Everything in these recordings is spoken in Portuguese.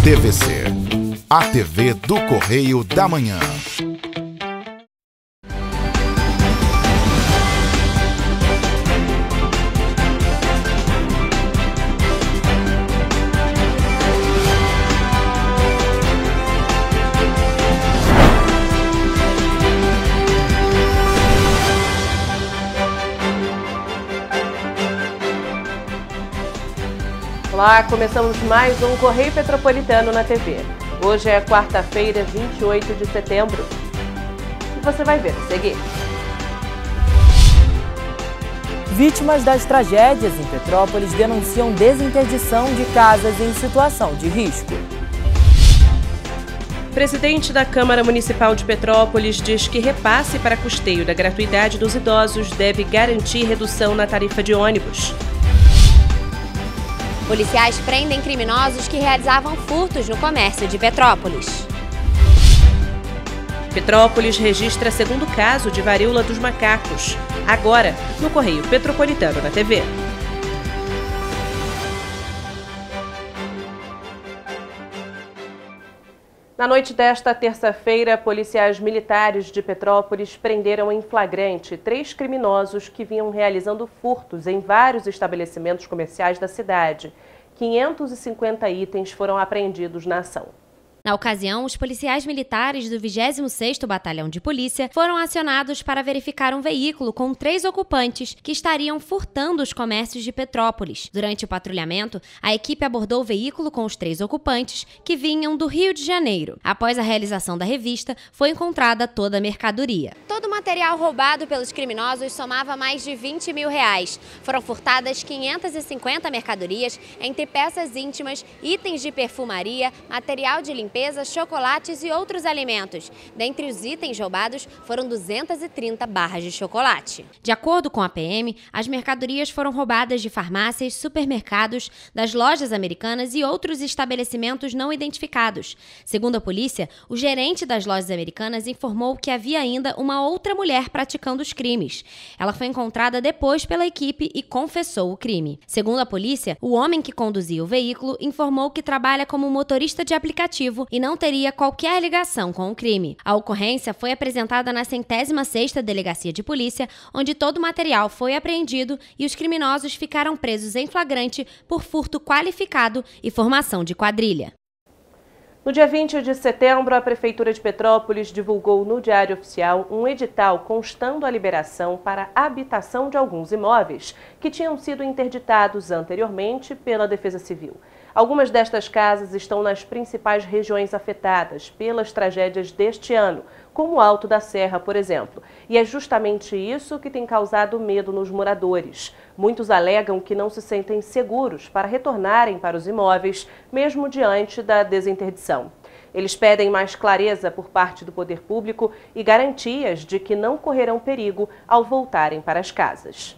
TVC, a TV do Correio da Manhã. Olá, começamos mais um Correio Petropolitano na TV. Hoje é quarta-feira, 28 de setembro. E você vai ver a seguir. Vítimas das tragédias em Petrópolis denunciam desinterdição de casas em situação de risco. Presidente da Câmara Municipal de Petrópolis diz que repasse para custeio da gratuidade dos idosos deve garantir redução na tarifa de ônibus. Policiais prendem criminosos que realizavam furtos no comércio de Petrópolis. Petrópolis registra segundo caso de varíola dos macacos. Agora, no Correio Petropolitano na TV. Na noite desta terça-feira, policiais militares de Petrópolis prenderam em flagrante 3 criminosos que vinham realizando furtos em vários estabelecimentos comerciais da cidade. 550 itens foram apreendidos na ação. Na ocasião, os policiais militares do 26º Batalhão de Polícia foram acionados para verificar um veículo com 3 ocupantes que estariam furtando os comércios de Petrópolis. Durante o patrulhamento, a equipe abordou o veículo com os 3 ocupantes que vinham do Rio de Janeiro. Após a realização da revista, foi encontrada toda a mercadoria. Todo o material roubado pelos criminosos somava mais de R$20 mil. Foram furtadas 550 mercadorias, entre peças íntimas, itens de perfumaria, material de limpeza, chocolates e outros alimentos. Dentre os itens roubados foram 230 barras de chocolate. De acordo com a PM, as mercadorias foram roubadas de farmácias, supermercados, das lojas americanas e outros estabelecimentos não identificados. Segundo a polícia, o gerente das lojas americanas informou que havia ainda uma outra mulher praticando os crimes. Ela foi encontrada depois pela equipe e confessou o crime. Segundo a polícia, o homem que conduzia o veículo informou que trabalha como motorista de aplicativo e não teria qualquer ligação com o crime. A ocorrência foi apresentada na 106ª Delegacia de Polícia, onde todo o material foi apreendido e os criminosos ficaram presos em flagrante por furto qualificado e formação de quadrilha. No dia 20 de setembro, a Prefeitura de Petrópolis divulgou no Diário Oficial um edital constando a liberação para a habitação de alguns imóveis que tinham sido interditados anteriormente pela Defesa Civil. Algumas destas casas estão nas principais regiões afetadas pelas tragédias deste ano, como o Alto da Serra, por exemplo. E é justamente isso que tem causado medo nos moradores. Muitos alegam que não se sentem seguros para retornarem para os imóveis, mesmo diante da desinterdição. Eles pedem mais clareza por parte do poder público e garantias de que não correrão perigo ao voltarem para as casas.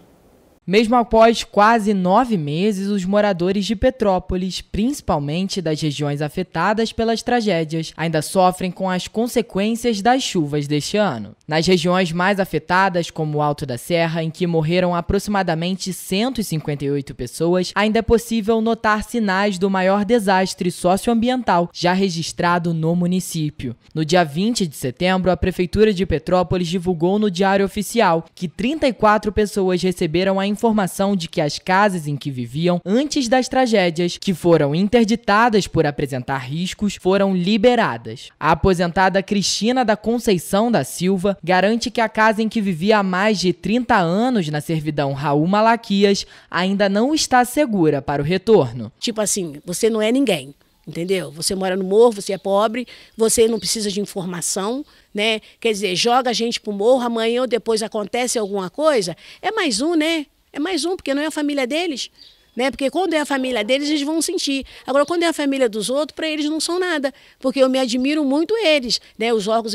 Mesmo após quase 9 meses, os moradores de Petrópolis, principalmente das regiões afetadas pelas tragédias, ainda sofrem com as consequências das chuvas deste ano. Nas regiões mais afetadas, como o Alto da Serra, em que morreram aproximadamente 158 pessoas, ainda é possível notar sinais do maior desastre socioambiental já registrado no município. No dia 20 de setembro, a Prefeitura de Petrópolis divulgou no Diário Oficial que 34 pessoas receberam a informação de que as casas em que viviam antes das tragédias, que foram interditadas por apresentar riscos, foram liberadas. A aposentada Cristina da Conceição da Silva garante que a casa em que vivia há mais de 30 anos na servidão Raul Malaquias ainda não está segura para o retorno. Tipo assim, você não é ninguém. Entendeu? Você mora no morro, você é pobre, você não precisa de informação, né? Quer dizer, joga a gente pro morro, amanhã ou depois acontece alguma coisa, é mais um, né? É mais um, porque não é a família deles, né? Porque quando é a família deles, eles vão sentir. Agora, quando é a família dos outros, para eles não são nada, porque eu me admiro muito eles, né? Os órgãos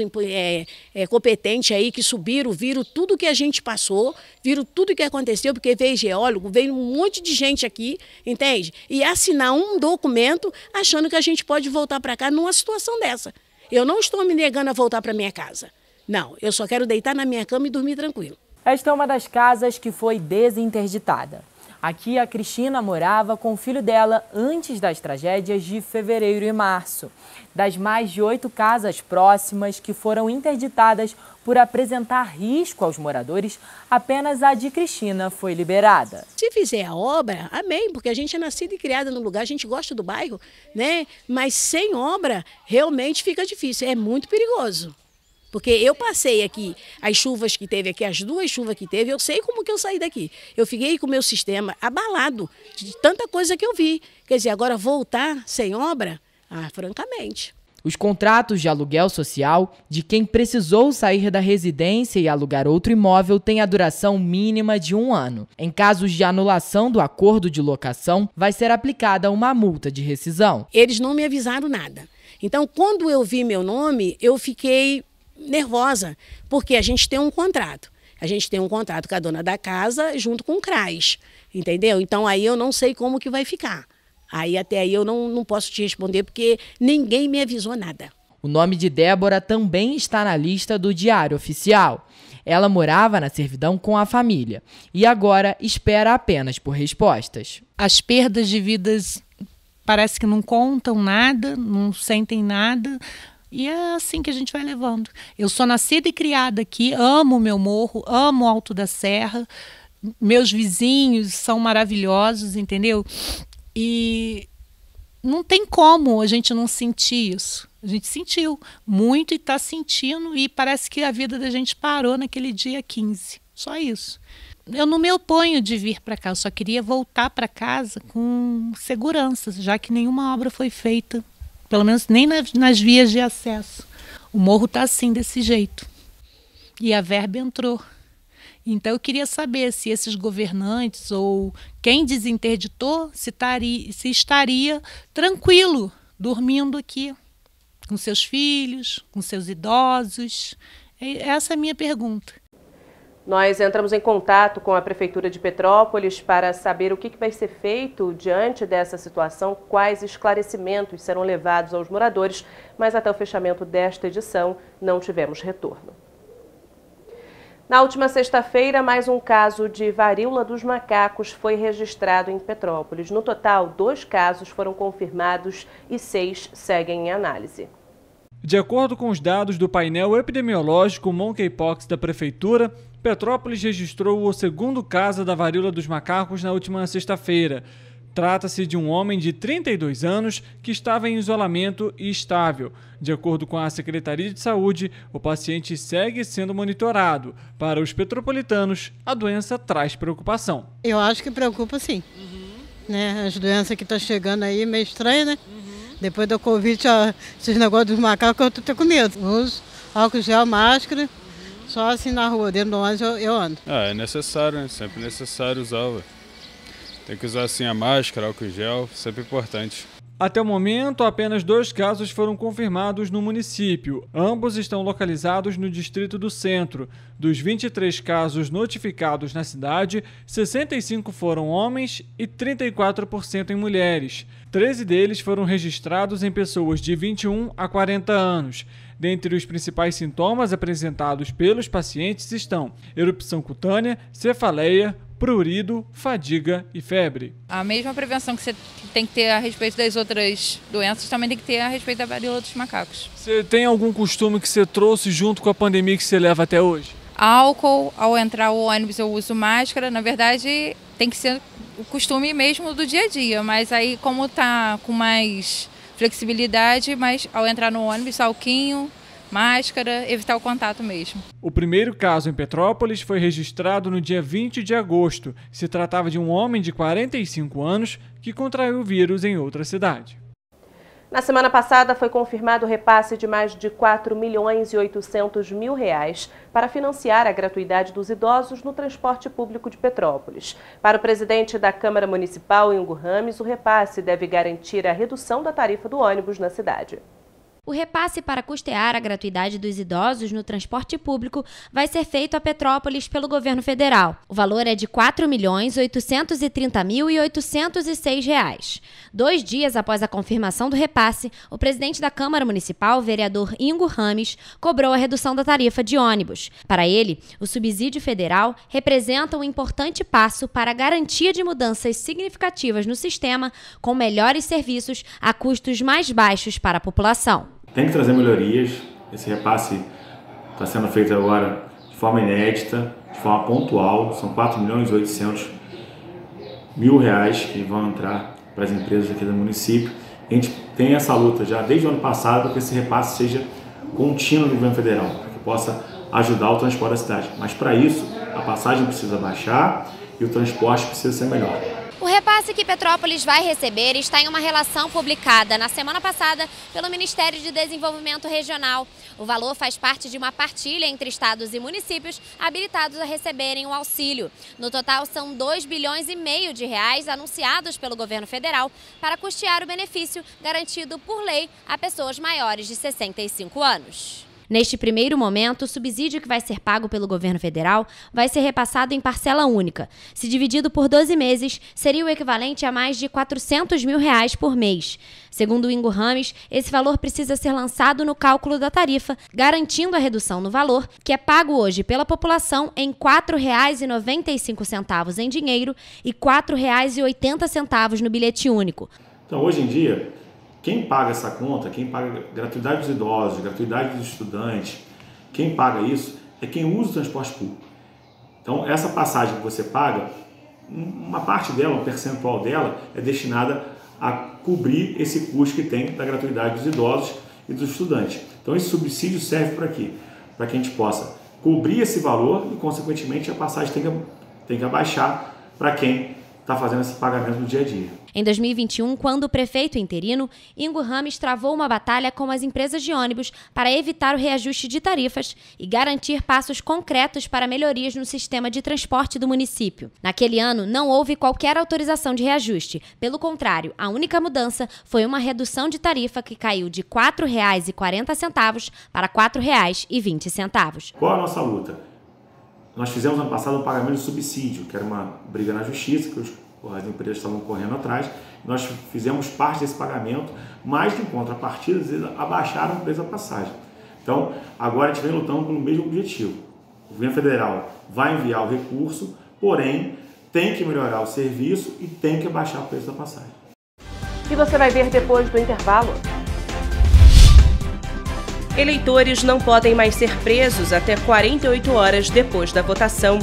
competentes aí que subiram, viram tudo que a gente passou, viram tudo que aconteceu, porque veio geólogo, veio um monte de gente aqui, entende? E assinar um documento achando que a gente pode voltar para cá numa situação dessa. Eu não estou me negando a voltar para minha casa. Não, eu só quero deitar na minha cama e dormir tranquilo. Esta é uma das casas que foi desinterditada. Aqui a Cristina morava com o filho dela antes das tragédias de fevereiro e março. Das mais de 8 casas próximas que foram interditadas por apresentar risco aos moradores, apenas a de Cristina foi liberada. Se fizer a obra, amém, porque a gente é nascida e criada no lugar, a gente gosta do bairro, né? Mas sem obra, realmente fica difícil, é muito perigoso. Porque eu passei aqui, as chuvas que teve aqui, as 2 chuvas que teve, eu sei como que eu saí daqui. Eu fiquei com o meu sistema abalado de tanta coisa que eu vi. Quer dizer, agora voltar sem obra, francamente. Os contratos de aluguel social de quem precisou sair da residência e alugar outro imóvel têm a duração mínima de 1 ano. Em casos de anulação do acordo de locação, vai ser aplicada uma multa de rescisão. Eles não me avisaram nada. Então, quando eu vi meu nome, eu fiquei nervosa, porque a gente tem um contrato. A gente tem um contrato com a dona da casa junto com o CRAS, entendeu? Então aí eu não sei como que vai ficar. Aí até aí eu não posso te responder porque ninguém me avisou nada. O nome de Débora também está na lista do Diário Oficial. Ela morava na servidão com a família e agora espera apenas por respostas. As perdas de vidas parece que não contam nada, não sentem nada. E é assim que a gente vai levando. Eu sou nascida e criada aqui, amo o meu morro, amo o Alto da Serra. Meus vizinhos são maravilhosos, entendeu? E não tem como a gente não sentir isso. A gente sentiu muito e está sentindo e parece que a vida da gente parou naquele dia 15. Só isso. Eu não me oponho de vir para cá, eu só queria voltar para casa com segurança, já que nenhuma obra foi feita. Pelo menos nem nas vias de acesso. O morro está assim, desse jeito. E a verba entrou. Então eu queria saber se esses governantes ou quem desinterditou se estaria tranquilo, dormindo aqui, com seus filhos, com seus idosos. Essa é a minha pergunta. Nós entramos em contato com a Prefeitura de Petrópolis para saber o que vai ser feito diante dessa situação, quais esclarecimentos serão levados aos moradores, mas até o fechamento desta edição não tivemos retorno. Na última sexta-feira, mais um caso de varíola dos macacos foi registrado em Petrópolis. No total, 2 casos foram confirmados e 6 seguem em análise. De acordo com os dados do painel epidemiológico Monkeypox da Prefeitura, Petrópolis registrou o 2º caso da varíola dos macacos na última sexta-feira. Trata-se de um homem de 32 anos que estava em isolamento e estável. De acordo com a Secretaria de Saúde, o paciente segue sendo monitorado. Para os petropolitanos, a doença traz preocupação. Eu acho que preocupa sim. Né? As doenças que estão chegando aí, meio estranhas, né? Depois da Covid, esses negócios dos macacos, eu tô até com medo. Uso álcool gel, máscara, só assim na rua, dentro do ônibus eu ando. É necessário, né? Sempre necessário usar. Tem que usar assim a máscara, álcool gel, sempre importante. Até o momento, apenas 2 casos foram confirmados no município. Ambos estão localizados no Distrito do Centro. Dos 23 casos notificados na cidade, 65 foram homens e 34% em mulheres. 13 deles foram registrados em pessoas de 21 a 40 anos. Dentre os principais sintomas apresentados pelos pacientes estão erupção cutânea, cefaleia, prurido, fadiga e febre. A mesma prevenção que você tem que ter a respeito das outras doenças, também tem que ter a respeito da varíola dos macacos. Você tem algum costume que você trouxe junto com a pandemia que você leva até hoje? Álcool, ao entrar o ônibus eu uso máscara, na verdade tem que ser o costume mesmo do dia a dia, mas aí como tá com mais flexibilidade, mas ao entrar no ônibus, alquinho, máscara, evitar o contato mesmo. O primeiro caso em Petrópolis foi registrado no dia 20 de agosto. Se tratava de um homem de 45 anos que contraiu o vírus em outra cidade. Na semana passada foi confirmado o repasse de mais de R$ 4.800.000 para financiar a gratuidade dos idosos no transporte público de Petrópolis. Para o presidente da Câmara Municipal, Ingo Rames, o repasse deve garantir a redução da tarifa do ônibus na cidade. O repasse para custear a gratuidade dos idosos no transporte público vai ser feito a Petrópolis pelo governo federal. O valor é de R$ 4.830.806. 2 dias após a confirmação do repasse, o presidente da Câmara Municipal, o vereador Ingo Rames, cobrou a redução da tarifa de ônibus. Para ele, o subsídio federal representa um importante passo para a garantia de mudanças significativas no sistema, com melhores serviços a custos mais baixos para a população. Tem que trazer melhorias. Esse repasse está sendo feito agora de forma inédita, de forma pontual. São R$ 4.800.000 que vão entrar para as empresas aqui do município. A gente tem essa luta já desde o ano passado para que esse repasse seja contínuo no governo federal, para que possa ajudar o transporte da cidade. Mas para isso, a passagem precisa baixar e o transporte precisa ser melhor. O repasse que Petrópolis vai receber está em uma relação publicada na semana passada pelo Ministério de Desenvolvimento Regional. O valor faz parte de uma partilha entre estados e municípios habilitados a receberem o auxílio. No total, são R$ 2,5 bilhões de reais anunciados pelo governo federal para custear o benefício garantido por lei a pessoas maiores de 65 anos. Neste primeiro momento, o subsídio que vai ser pago pelo governo federal vai ser repassado em parcela única. Se dividido por 12 meses, seria o equivalente a mais de R$ 400 mil por mês. Segundo o Ingo Rames, esse valor precisa ser lançado no cálculo da tarifa, garantindo a redução no valor, que é pago hoje pela população em R$ 4,95 em dinheiro e R$ 4,80 no bilhete único. Então, hoje em dia, quem paga essa conta, quem paga gratuidade dos idosos, gratuidade dos estudantes, quem paga isso é quem usa o transporte público. Então, essa passagem que você paga, uma parte dela, um percentual dela, é destinada a cobrir esse custo que tem da gratuidade dos idosos e dos estudantes. Então, esse subsídio serve para quê? Para que a gente possa cobrir esse valor e, consequentemente, a passagem tem que abaixar para quem está fazendo esse pagamento no dia a dia. Em 2021, quando o prefeito interino, Ingo Rames travou uma batalha com as empresas de ônibus para evitar o reajuste de tarifas e garantir passos concretos para melhorias no sistema de transporte do município. Naquele ano, não houve qualquer autorização de reajuste. Pelo contrário, a única mudança foi uma redução de tarifa que caiu de R$ 4,40 para R$ 4,20. Qual a nossa luta? Nós fizemos ano passado um pagamento de subsídio, que era uma briga na justiça, que as empresas estavam correndo atrás. Nós fizemos parte desse pagamento, mas em contrapartida, eles abaixaram o preço da passagem. Então, agora a gente vem lutando pelo mesmo objetivo. O governo federal vai enviar o recurso, porém, tem que melhorar o serviço e tem que abaixar o preço da passagem. E você vai ver depois do intervalo. Eleitores não podem mais ser presos até 48 horas depois da votação.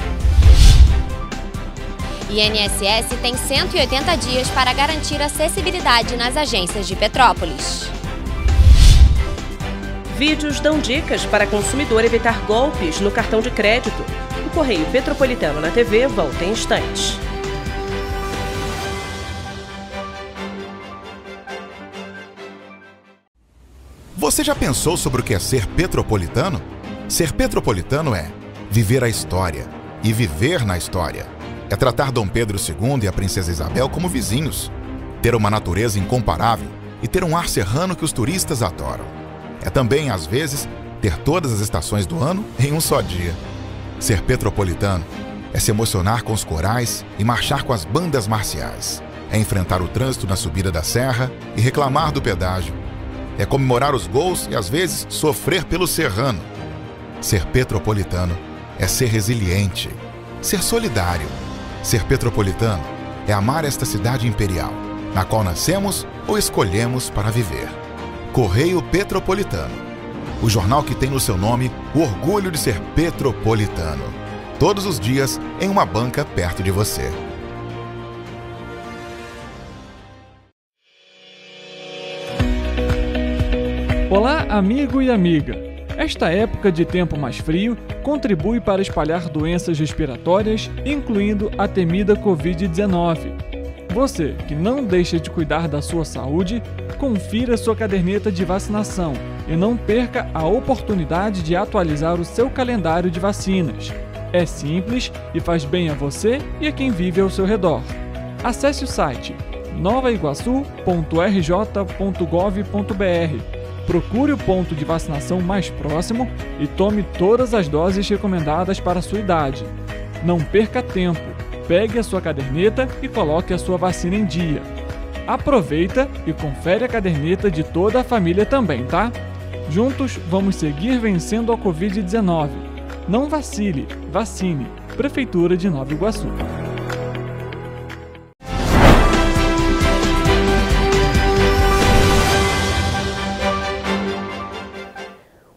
INSS tem 180 dias para garantir acessibilidade nas agências de Petrópolis. Vídeos dão dicas para consumidor evitar golpes no cartão de crédito. O Correio Petropolitano na TV volta em instantes. Você já pensou sobre o que é ser petropolitano? Ser petropolitano é viver a história e viver na história. É tratar Dom Pedro II e a Princesa Isabel como vizinhos, ter uma natureza incomparável e ter um ar serrano que os turistas adoram. É também, às vezes, ter todas as estações do ano em um só dia. Ser petropolitano é se emocionar com os corais e marchar com as bandas marciais. É enfrentar o trânsito na subida da serra e reclamar do pedágio. É comemorar os gols e, às vezes, sofrer pelo serrano. Ser petropolitano é ser resiliente, ser solidário. Ser petropolitano é amar esta cidade imperial, na qual nascemos ou escolhemos para viver. Correio Petropolitano, o jornal que tem no seu nome o orgulho de ser petropolitano. Todos os dias em uma banca perto de você. Olá, amigo e amiga! Esta época de tempo mais frio contribui para espalhar doenças respiratórias, incluindo a temida Covid-19. Você que não deixa de cuidar da sua saúde, confira sua caderneta de vacinação e não perca a oportunidade de atualizar o seu calendário de vacinas. É simples e faz bem a você e a quem vive ao seu redor. Acesse o site novaiguaçu.rj.gov.br Procure o ponto de vacinação mais próximo e tome todas as doses recomendadas para a sua idade. Não perca tempo. Pegue a sua caderneta e coloque a sua vacina em dia. Aproveita e confere a caderneta de toda a família também, tá? Juntos vamos seguir vencendo a Covid-19. Não vacile, vacine. Prefeitura de Nova Iguaçu.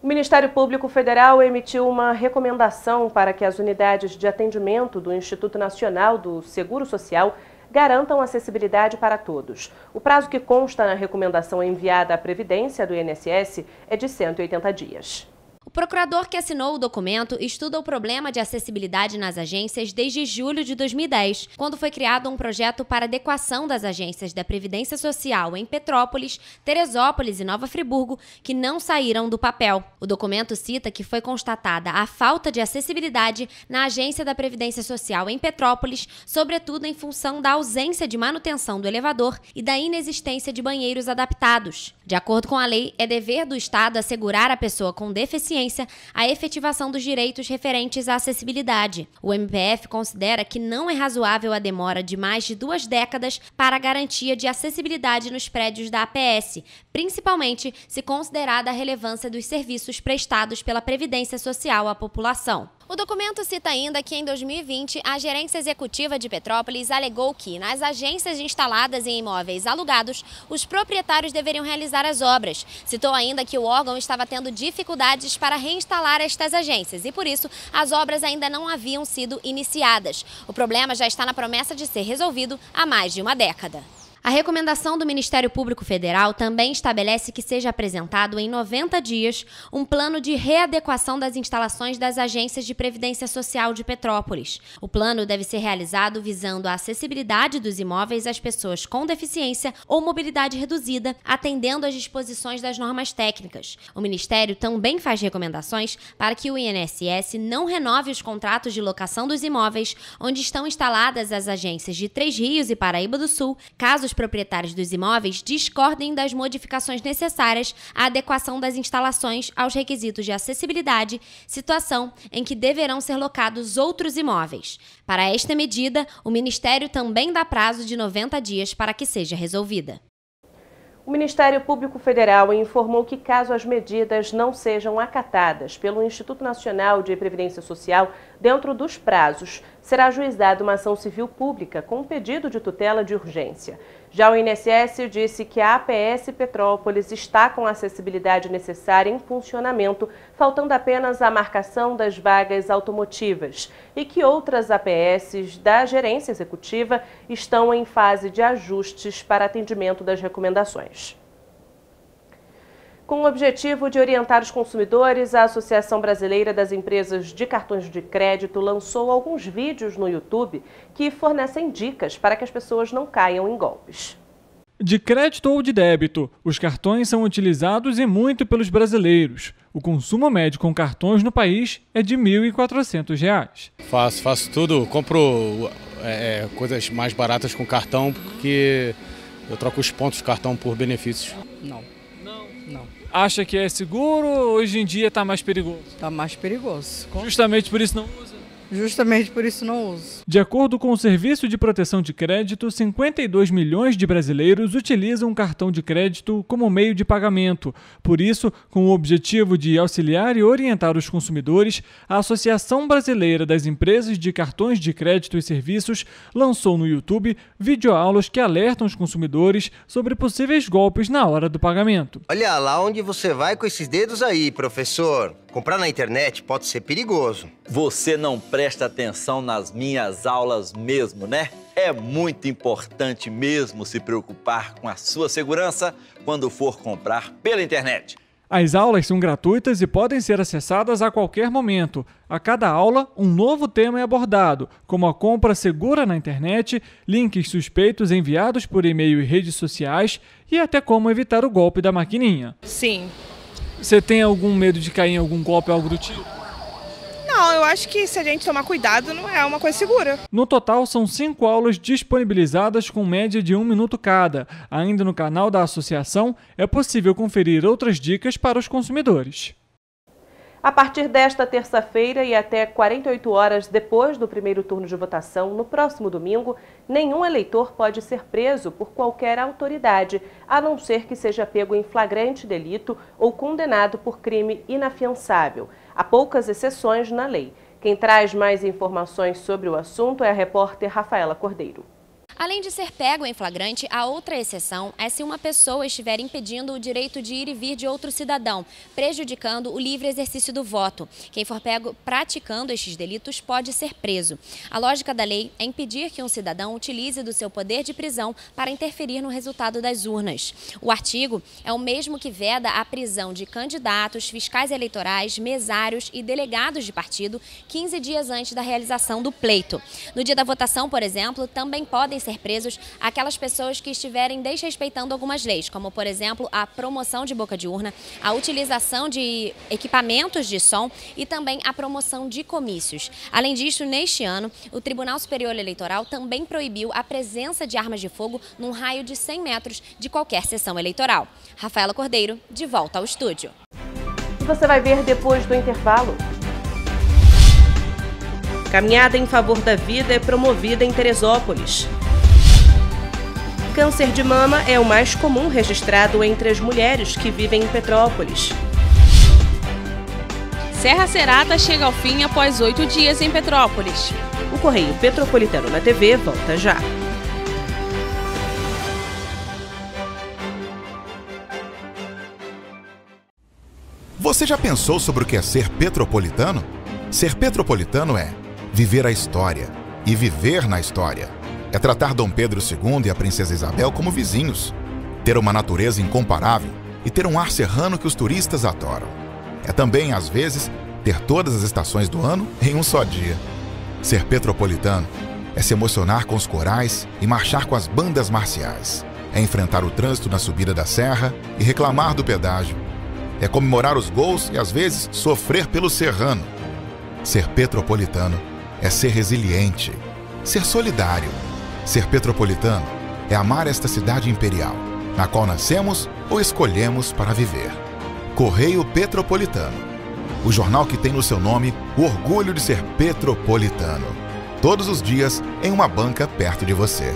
O Ministério Público Federal emitiu uma recomendação para que as unidades de atendimento do Instituto Nacional do Seguro Social garantam acessibilidade para todos. O prazo que consta na recomendação enviada à Previdência do INSS é de 180 dias. O procurador que assinou o documento estuda o problema de acessibilidade nas agências desde julho de 2010, quando foi criado um projeto para adequação das agências da Previdência Social em Petrópolis, Teresópolis e Nova Friburgo, que não saíram do papel. O documento cita que foi constatada a falta de acessibilidade na agência da Previdência Social em Petrópolis, sobretudo em função da ausência de manutenção do elevador e da inexistência de banheiros adaptados. De acordo com a lei, é dever do Estado assegurar à pessoa com deficiência a efetivação dos direitos referentes à acessibilidade. O MPF considera que não é razoável a demora de mais de 2 décadas para a garantia de acessibilidade nos prédios da APS, principalmente se considerada a relevância dos serviços prestados pela Previdência Social à população. O documento cita ainda que em 2020 a Gerência Executiva de Petrópolis alegou que nas agências instaladas em imóveis alugados, os proprietários deveriam realizar as obras. Citou ainda que o órgão estava tendo dificuldades para reinstalar estas agências e, por isso, as obras ainda não haviam sido iniciadas. O problema já está na promessa de ser resolvido há mais de uma década. A recomendação do Ministério Público Federal também estabelece que seja apresentado em 90 dias um plano de readequação das instalações das agências de Previdência Social de Petrópolis. O plano deve ser realizado visando a acessibilidade dos imóveis às pessoas com deficiência ou mobilidade reduzida, atendendo às disposições das normas técnicas. O Ministério também faz recomendações para que o INSS não renove os contratos de locação dos imóveis onde estão instaladas as agências de Três Rios e Paraíba do Sul, caso os proprietários dos imóveis discordem das modificações necessárias à adequação das instalações aos requisitos de acessibilidade, situação em que deverão ser locados outros imóveis. Para esta medida, o Ministério também dá prazo de 90 dias para que seja resolvida. O Ministério Público Federal informou que, caso as medidas não sejam acatadas pelo Instituto Nacional de Previdência Social dentro dos prazos, será ajuizada uma ação civil pública com pedido de tutela de urgência. Já o INSS disse que a APS Petrópolis está com a acessibilidade necessária em funcionamento, faltando apenas a marcação das vagas automotivas, e que outras APSs da Gerência Executiva estão em fase de ajustes para atendimento das recomendações. Com o objetivo de orientar os consumidores, a Associação Brasileira das Empresas de Cartões de Crédito lançou alguns vídeos no YouTube que fornecem dicas para que as pessoas não caiam em golpes. De crédito ou de débito, os cartões são utilizados e muito pelos brasileiros. O consumo médio com cartões no país é de R$ 1.400. Faço tudo, compro coisas mais baratas com cartão porque eu troco os pontos do cartão por benefícios. Não. Acha que é seguro ou hoje em dia está mais perigoso? Está mais perigoso. Justamente por isso não usa? Justamente por isso não uso. De acordo com o Serviço de Proteção de Crédito, 52 milhões de brasileiros utilizam o cartão de crédito como meio de pagamento. Por isso, com o objetivo de auxiliar e orientar os consumidores, a Associação Brasileira das Empresas de Cartões de Crédito e Serviços lançou no YouTube videoaulas que alertam os consumidores sobre possíveis golpes na hora do pagamento. Olha lá onde você vai com esses dedos aí, professor. Comprar na internet pode ser perigoso. Você não presta atenção nas minhas aulas mesmo, né? É muito importante mesmo se preocupar com a sua segurança quando for comprar pela internet. As aulas são gratuitas e podem ser acessadas a qualquer momento. A cada aula, um novo tema é abordado, como a compra segura na internet, links suspeitos enviados por e-mail e redes sociais e até como evitar o golpe da maquininha. Sim. Você tem algum medo de cair em algum golpe ou algo do tipo? Não, eu acho que se a gente tomar cuidado não é uma coisa segura. No total, são 5 aulas disponibilizadas com média de 1 minuto cada. Ainda no canal da associação, é possível conferir outras dicas para os consumidores. A partir desta terça-feira e até 48 horas depois do primeiro turno de votação, no próximo domingo, nenhum eleitor pode ser preso por qualquer autoridade, a não ser que seja pego em flagrante delito ou condenado por crime inafiançável. Há poucas exceções na lei. Quem traz mais informações sobre o assunto é a repórter Rafaela Cordeiro. Além de ser pego em flagrante, a outra exceção é se uma pessoa estiver impedindo o direito de ir e vir de outro cidadão, prejudicando o livre exercício do voto. Quem for pego praticando estes delitos pode ser preso. A lógica da lei é impedir que um cidadão utilize do seu poder de prisão para interferir no resultado das urnas. O artigo é o mesmo que veda a prisão de candidatos, fiscais eleitorais, mesários e delegados de partido 15 dias antes da realização do pleito. No dia da votação, por exemplo, também podem ser presos aquelas pessoas que estiverem desrespeitando algumas leis, como, por exemplo, a promoção de boca de urna, a utilização de equipamentos de som e também a promoção de comícios. Além disso, neste ano, o Tribunal Superior Eleitoral também proibiu a presença de armas de fogo num raio de 100 metros de qualquer sessão eleitoral. Rafaela Cordeiro, de volta ao estúdio. Você vai ver depois do intervalo. Caminhada em favor da vida é promovida em Teresópolis. Câncer de mama é o mais comum registrado entre as mulheres que vivem em Petrópolis. Serra Cerata chega ao fim após 8 dias em Petrópolis. O Correio Petropolitano na TV volta já. Você já pensou sobre o que é ser petropolitano? Ser petropolitano é viver a história e viver na história. É tratar Dom Pedro II e a Princesa Isabel como vizinhos, ter uma natureza incomparável e ter um ar serrano que os turistas adoram. É também, às vezes, ter todas as estações do ano em um só dia. Ser petropolitano é se emocionar com os corais e marchar com as bandas marciais. É enfrentar o trânsito na subida da serra e reclamar do pedágio. É comemorar os gols e, às vezes, sofrer pelo serrano. Ser petropolitano é ser resiliente, ser solidário. Ser petropolitano é amar esta cidade imperial, na qual nascemos ou escolhemos para viver. Correio Petropolitano, o jornal que tem no seu nome o orgulho de ser petropolitano. Todos os dias em uma banca perto de você.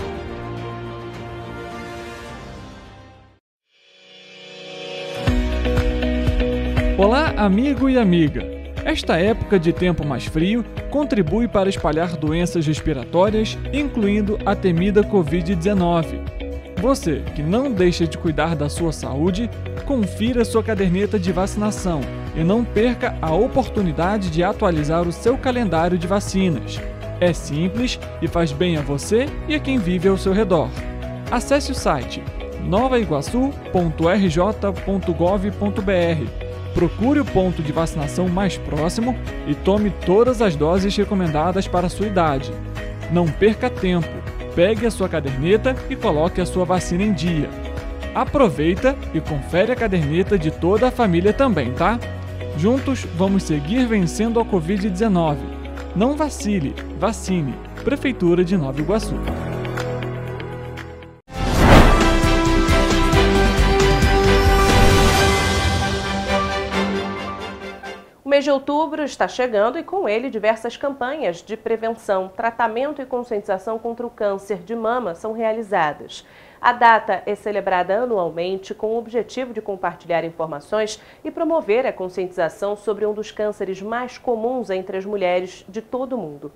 Olá, amigo e amiga! Esta época de tempo mais frio contribui para espalhar doenças respiratórias, incluindo a temida Covid-19. Você que não deixa de cuidar da sua saúde, confira sua caderneta de vacinação e não perca a oportunidade de atualizar o seu calendário de vacinas. É simples e faz bem a você e a quem vive ao seu redor. Acesse o site novaiguaçu.rj.gov.br. Procure o ponto de vacinação mais próximo e tome todas as doses recomendadas para a sua idade. Não perca tempo, pegue a sua caderneta e coloque a sua vacina em dia. Aproveita e confere a caderneta de toda a família também, tá? Juntos vamos seguir vencendo a Covid-19. Não vacile, vacine. Prefeitura de Nova Iguaçu. O mês de outubro está chegando e com ele diversas campanhas de prevenção, tratamento e conscientização contra o câncer de mama são realizadas. A data é celebrada anualmente com o objetivo de compartilhar informações e promover a conscientização sobre um dos cânceres mais comuns entre as mulheres de todo o mundo.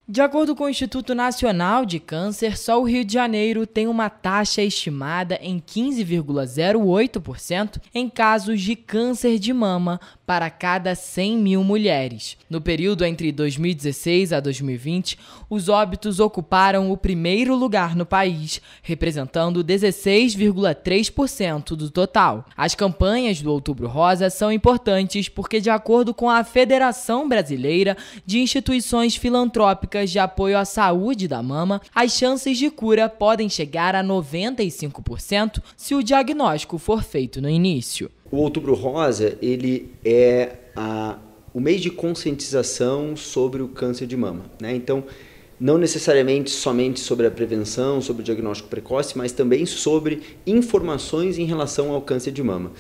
De acordo com o Instituto Nacional de Câncer, só o Rio de Janeiro tem uma taxa estimada em 15,08% em casos de câncer de mama para cada 100 mil mulheres. No período entre 2016 a 2020, os óbitos ocuparam o primeiro lugar no país, representando 16,3% do total. As campanhas do Outubro Rosa são importantes porque, de acordo com a Federação Brasileira de Instituições Filantrópicas de Apoio à Saúde da Mama, as chances de cura podem chegar a 95% se o diagnóstico for feito no início. O Outubro Rosa, ele é a o mês de conscientização sobre o câncer de mama, né? Então, não necessariamente somente sobre a prevenção, sobre o diagnóstico precoce, mas também sobre informações em relação ao câncer de mama.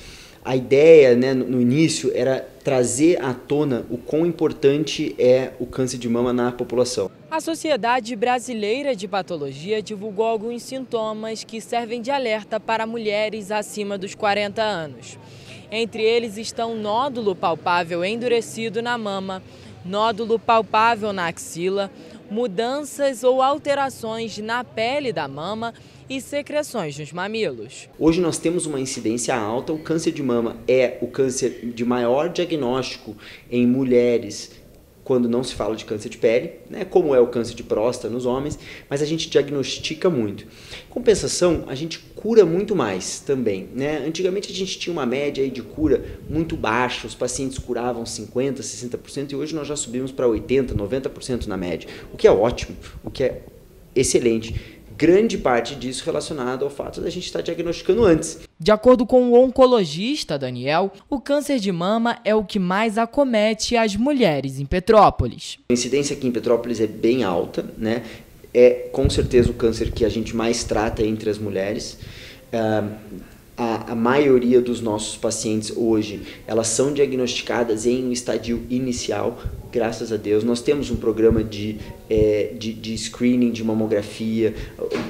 A ideia, né, no início, era trazer à tona o quão importante é o câncer de mama na população. A Sociedade Brasileira de Patologia divulgou alguns sintomas que servem de alerta para mulheres acima dos 40 anos. Entre eles estão nódulo palpável endurecido na mama, nódulo palpável na axila, mudanças ou alterações na pele da mama e secreções nos mamilos. Hoje nós temos uma incidência alta, o câncer de mama é o câncer de maior diagnóstico em mulheres quando não se fala de câncer de pele, né, como é o câncer de próstata nos homens, mas a gente diagnostica muito. Compensação, a gente cura muito mais também, né? Antigamente a gente tinha uma média aí de cura muito baixa, os pacientes curavam 50%, 60% e hoje nós já subimos para 80%, 90% na média, o que é ótimo, o que é excelente. Grande parte disso relacionado ao fato da gente estar diagnosticando antes. De acordo com o oncologista Daniel, o câncer de mama é o que mais acomete as mulheres em Petrópolis. A incidência aqui em Petrópolis é bem alta, né? É com certeza o câncer que a gente mais trata entre as mulheres. A maioria dos nossos pacientes hoje, elas são diagnosticadas em um estadio inicial, graças a Deus. Nós temos um programa de screening, de mamografia,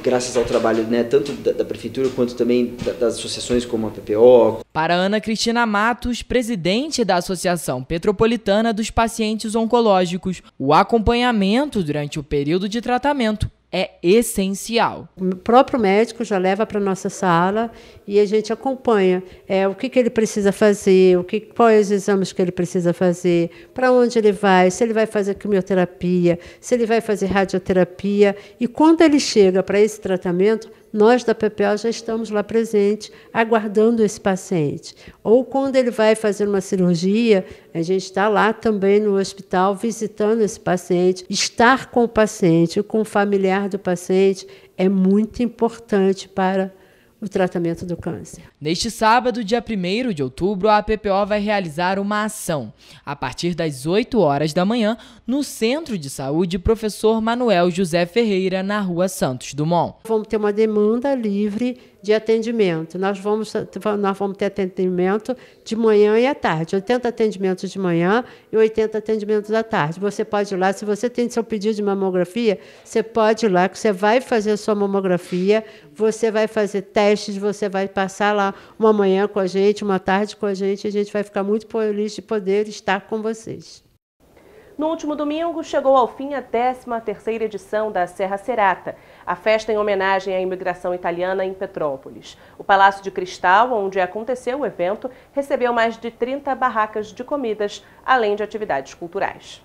graças ao trabalho, né, tanto da Prefeitura quanto também das associações como a PPO. Para Ana Cristina Matos, presidente da Associação Petropolitana dos Pacientes Oncológicos, o acompanhamento durante o período de tratamento é essencial. O próprio médico já leva para a nossa sala e a gente acompanha o que ele precisa fazer, quais os exames que ele precisa fazer, para onde ele vai, se ele vai fazer quimioterapia, se ele vai fazer radioterapia. E quando ele chega para esse tratamento, nós da PPO já estamos lá presentes, aguardando esse paciente. Ou quando ele vai fazer uma cirurgia, a gente está lá também no hospital visitando esse paciente. Estar com o paciente, com o familiar do paciente, é muito importante para o tratamento do câncer. Neste sábado, dia 1º de outubro, a PPO vai realizar uma ação, a partir das 8 horas da manhã, no Centro de Saúde Professor Manuel José Ferreira, na Rua Santos Dumont. Vamos ter uma demanda livre de atendimento. Nós vamos ter atendimento de manhã e à tarde, 80 atendimentos de manhã e 80 atendimentos à tarde. Você pode ir lá, se você tem seu pedido de mamografia, você pode ir lá, que você vai fazer a sua mamografia, você vai fazer testes, você vai passar lá uma manhã com a gente, uma tarde com a gente vai ficar muito feliz de poder estar com vocês. No último domingo, chegou ao fim a 13ª edição da Serra Serata, a festa em homenagem à imigração italiana em Petrópolis. O Palácio de Cristal, onde aconteceu o evento, recebeu mais de 30 barracas de comidas, além de atividades culturais.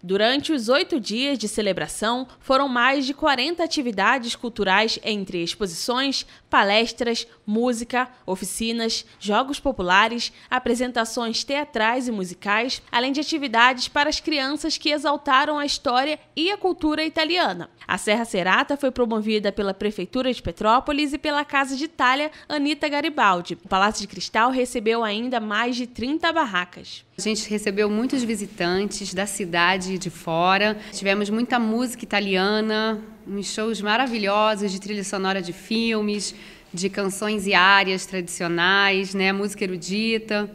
Durante os 8 dias de celebração, foram mais de 40 atividades culturais entre exposições, palestras, música, oficinas, jogos populares, apresentações teatrais e musicais, além de atividades para as crianças que exaltaram a história e a cultura italiana. A Serra Serata foi promovida pela Prefeitura de Petrópolis e pela Casa de Itália Anita Garibaldi. O Palácio de Cristal recebeu ainda mais de 30 barracas. A gente recebeu muitos visitantes da cidade e de fora. Tivemos muita música italiana, uns shows maravilhosos de trilha sonora de filmes, de canções e áreas tradicionais, né, música erudita.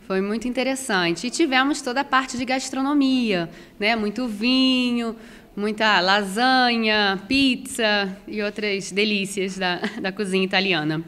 Foi muito interessante. E tivemos toda a parte de gastronomia, né, muito vinho, muita lasanha, pizza e outras delícias da cozinha italiana.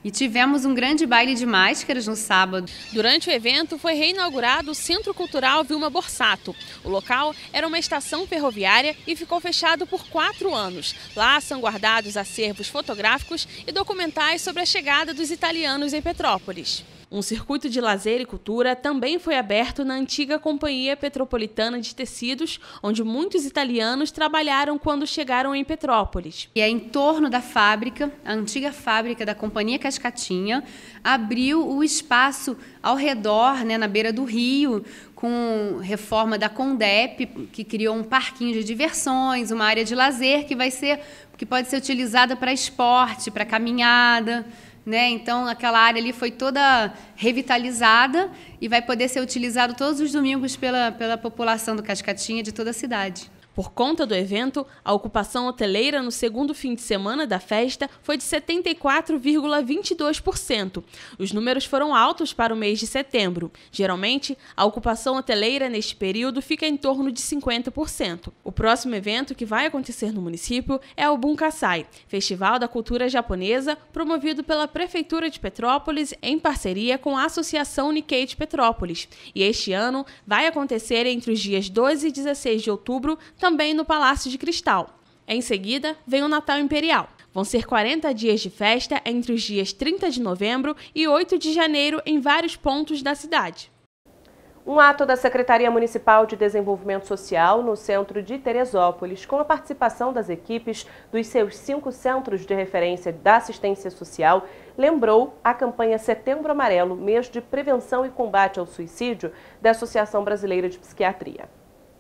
E tivemos um grande baile de máscaras no sábado. Durante o evento foi reinaugurado o Centro Cultural Vilma Borsato. O local era uma estação ferroviária e ficou fechado por 4 anos. Lá são guardados acervos fotográficos e documentais sobre a chegada dos italianos em Petrópolis. Um circuito de lazer e cultura também foi aberto na antiga Companhia Petropolitana de Tecidos, onde muitos italianos trabalharam quando chegaram em Petrópolis. E é em torno da fábrica, a antiga fábrica da Companhia Cascatinha, abriu o espaço ao redor, né, na beira do rio, com reforma da Condep, que criou um parquinho de diversões, uma área de lazer que pode ser utilizada para esporte, para caminhada, né? Então aquela área ali foi toda revitalizada e vai poder ser utilizado todos os domingos pela população do Cascatinha, de toda a cidade. Por conta do evento, a ocupação hoteleira no segundo fim de semana da festa foi de 74,22%. Os números foram altos para o mês de setembro. Geralmente, a ocupação hoteleira neste período fica em torno de 50%. O próximo evento que vai acontecer no município é o Bunkassai, Festival da Cultura Japonesa, promovido pela Prefeitura de Petrópolis em parceria com a Associação Nikkei de Petrópolis. E este ano vai acontecer entre os dias 12 e 16 de outubro, também no Palácio de Cristal. Em seguida, vem o Natal Imperial. Vão ser 40 dias de festa entre os dias 30 de novembro e 8 de janeiro em vários pontos da cidade. Um ato da Secretaria Municipal de Desenvolvimento Social no centro de Teresópolis, com a participação das equipes dos seus 5 centros de referência da assistência social, lembrou a campanha Setembro Amarelo, mês de prevenção e combate ao suicídio da Associação Brasileira de Psiquiatria.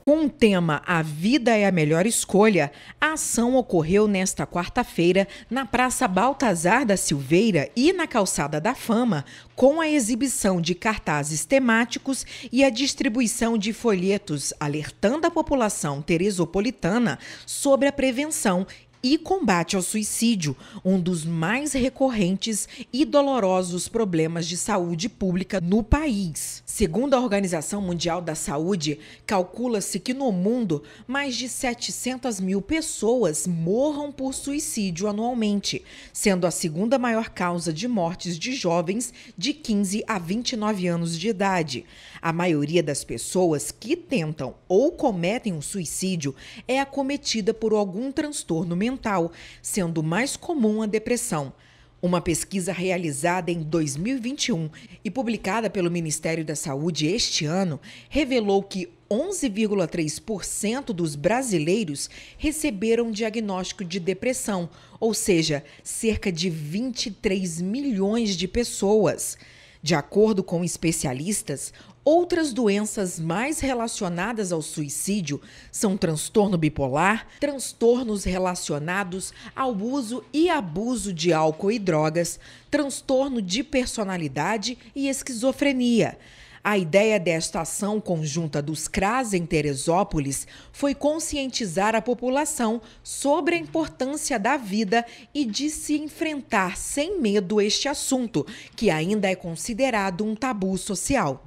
Com o tema A Vida é a Melhor Escolha, a ação ocorreu nesta quarta-feira na Praça Baltazar da Silveira e na Calçada da Fama, com a exibição de cartazes temáticos e a distribuição de folhetos alertando a população teresopolitana sobre a prevenção e combate ao suicídio, um dos mais recorrentes e dolorosos problemas de saúde pública no país. Segundo a Organização Mundial da Saúde, calcula-se que no mundo mais de 700 mil pessoas morram por suicídio anualmente, sendo a segunda maior causa de mortes de jovens de 15 a 29 anos de idade. A maioria das pessoas que tentam ou cometem um suicídio é acometida por algum transtorno mental, sendo mais comum a depressão. Uma pesquisa realizada em 2021 e publicada pelo Ministério da Saúde este ano revelou que 11,3% dos brasileiros receberam diagnóstico de depressão, ou seja, cerca de 23 milhões de pessoas. De acordo com especialistas, outras doenças mais relacionadas ao suicídio são transtorno bipolar, transtornos relacionados ao uso e abuso de álcool e drogas, transtorno de personalidade e esquizofrenia. A ideia desta ação conjunta dos CRAS em Teresópolis foi conscientizar a população sobre a importância da vida e de se enfrentar sem medo este assunto, que ainda é considerado um tabu social.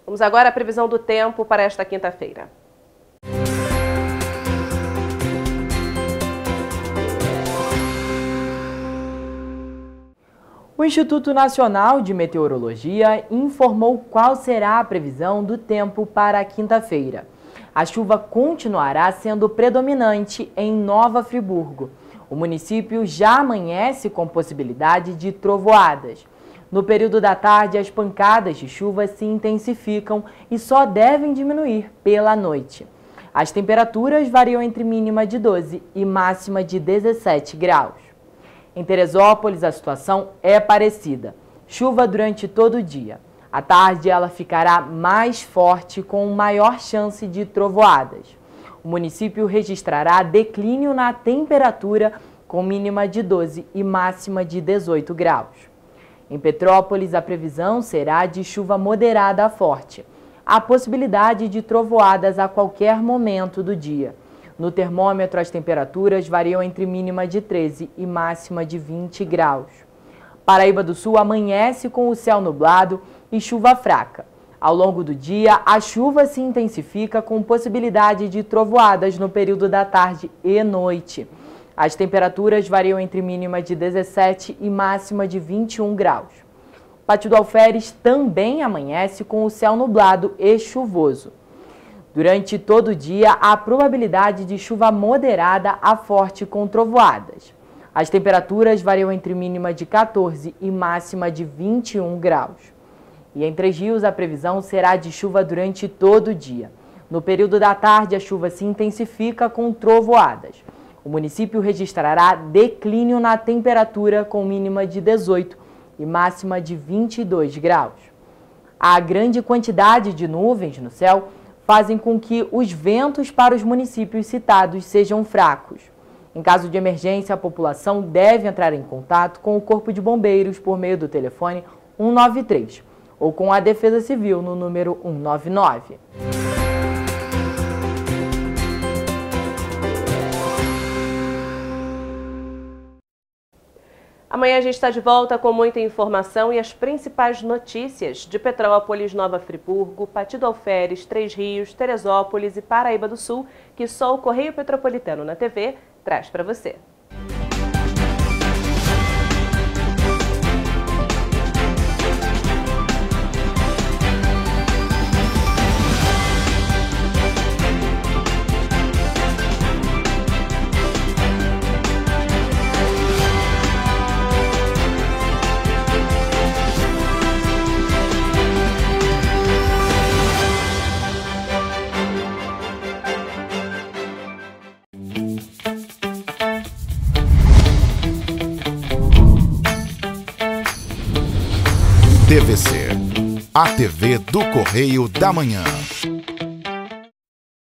Vamos agora à previsão do tempo para esta quinta-feira. O Instituto Nacional de Meteorologia informou qual será a previsão do tempo para a quinta-feira. A chuva continuará sendo predominante em Nova Friburgo. O município já amanhece com possibilidade de trovoadas. No período da tarde, as pancadas de chuva se intensificam e só devem diminuir pela noite. As temperaturas variam entre mínima de 12 e máxima de 17 graus. Em Teresópolis, a situação é parecida. Chuva durante todo o dia. À tarde, ela ficará mais forte, com maior chance de trovoadas. O município registrará declínio na temperatura, com mínima de 12 e máxima de 18 graus. Em Petrópolis, a previsão será de chuva moderada a forte. Há possibilidade de trovoadas a qualquer momento do dia. No termômetro, as temperaturas variam entre mínima de 13 e máxima de 20 graus. Paraíba do Sul amanhece com o céu nublado e chuva fraca. Ao longo do dia, a chuva se intensifica com possibilidade de trovoadas no período da tarde e noite. As temperaturas variam entre mínima de 17 e máxima de 21 graus. Pátio do Alferes também amanhece com o céu nublado e chuvoso. Durante todo o dia, há probabilidade de chuva moderada a forte com trovoadas. As temperaturas variam entre mínima de 14 e máxima de 21 graus. E em Três Rios, a previsão será de chuva durante todo o dia. No período da tarde, a chuva se intensifica com trovoadas. O município registrará declínio na temperatura com mínima de 18 e máxima de 22 graus. A grande quantidade de nuvens no céu fazem com que os ventos para os municípios citados sejam fracos. Em caso de emergência, a população deve entrar em contato com o Corpo de Bombeiros por meio do telefone 193 ou com a Defesa Civil no número 199. Amanhã a gente está de volta com muita informação e as principais notícias de Petrópolis, Nova Friburgo, Pati do Alferes, Três Rios, Teresópolis e Paraíba do Sul, que só o Correio Petropolitano na TV traz para você. TVC, a TV do Correio da Manhã.